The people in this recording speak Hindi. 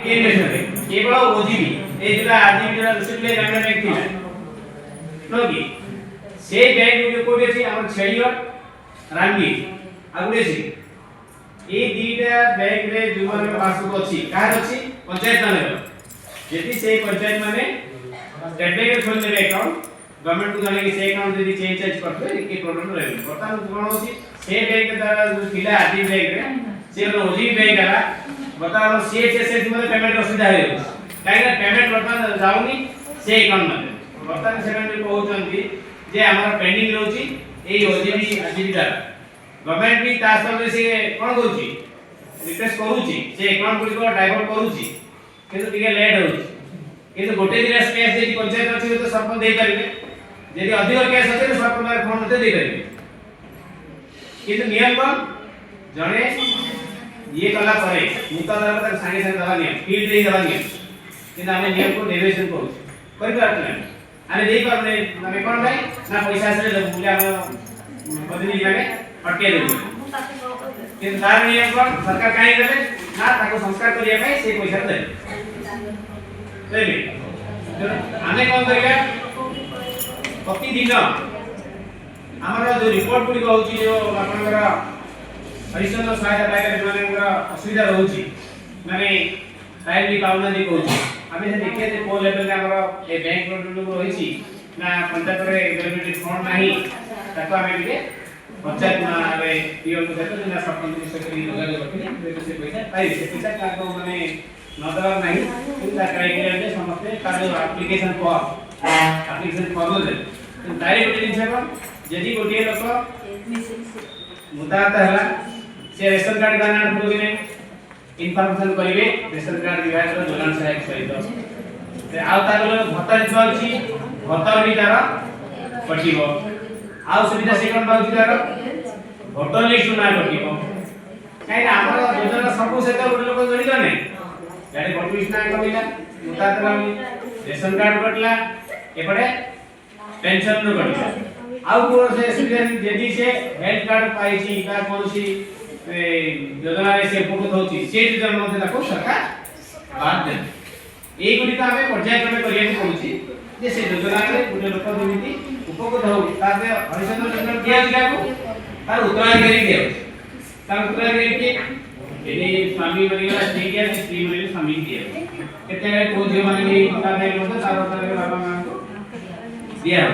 इन्वेस्टमेंट बैंक केवल ओजीबी ए जोला आरजीबी जोला डिसिप्लिन ग्रामीण बैंक थिला नो कि से बैंक जो कोड अछि हमर छेलियर रांगी आगुले छी ए दीटा बैंक रे जुमान पासबुक अछि कार अछि पंचायत माने यदि से पंचायत माने स्टेट बैंक खोल देबे अकाउंट गवर्नमेंट को जाने कि से अकाउंट यदि चेंज करते के प्रॉब्लम रहबे वर्तमान कोन अछि से बैंक द्वारा जो थिला आरजीबी बैंक रे से ओजीबी बैंक आला बताओ सीएचएसएस में पेमेंट असुविधा है काहे पेमेंट वर्तमान जाउनी से अकाउंट में वर्तमान सेमेंट कहउचंती जे हमर पेंडिंग रहउची ए ओजीबी आरजीबी द्वारा गवर्नमेंट भी तासर से कोन कहउची रिक्वेस्ट करूची से अकाउंट गुडी को डाइवर्ट करूची किंतु टिके लेट होउची किंतु गोटे दिन स्पेस जे पंचायत अछि तो सरपंच दे परिबे यदि अधिक केस अछि तो सरपंच फोन मते दे परिबे किंतु नियम कोन जणे ये कला परे मुता दर तक संगे संगे दवा नियम फील्ड दे दवा नियम किंतु हमें नियम को डेविएशन करू करि पारत नै आने देई पारने माने कोन भाई ना पैसा से मूल्य हम बदली लागे अटके दे किंतु तार नियम कोन सरकार काई देले ना ताको संस्कार करिया भाई से पैसा दे देबे आने कोन करिया प्रतिदिन हमरा जो रिपोर्ट गुडी होउची जो आपनकर हरिचंद्र सहायता पाइबे मानेंगर असुविधा रहउची माने टाइम भी पाउना दे कहउची आमे से देखिए जे को लेवल हमर ए बैंक लोन रहिची ना पंचायत रे गवर्नमेंट फंड नाही ताको आमे के पंचायत रे पीओ को देतो ना सरपंच के सेक्रेटरी लगा रखिले से पैसा पाइ से पैसा का को माने नदर नाही किंतु क्राइटेरिया जे समस्त का जो एप्लीकेशन फॉर्म दे डायरेक्ट जिनसे को यदि गोटे लोक मुताता हला से रेशन कार्ड बनाना पड़ो कि इन्फॉर्मेशन करिवे रेशन कार्ड विभाग रो जोलान सहायक सहित से आउ तार भत्ता दिबा अछि भत्ता भी तार पटिबो आउ सुविधा से कोन बाउची तार भोटर लिस्ट ना पटिबो काई हमर योजना सब से तो लोक जड़ी नै यानी भोटर लिस्ट ना कमिला मुताता रेशन कार्ड कटला एपडे पेंशन नो कटला आउ को से सुविधा यदि से हेल्थ कार्ड पाइछि का कोनसी योजना रे से उपकृत होछि से जन मध्ये ताको सरकार बात दे एई गुडी का हमें पर्यायक्रमे करिया के पड़ुछि जे से योजना रे गुडी लोक जेमिति उपकृत हो ताके हरिचंद्र योजना दिया दिया को तार उत्तराधिकारी दिया तार उत्तराधिकारी के एने स्वामी बनिला स्त्री के स्त्री बनिला स्वामी दिया केते को जे माने पता नै मते तार उत्तराधिकारी बाबा मान को दिया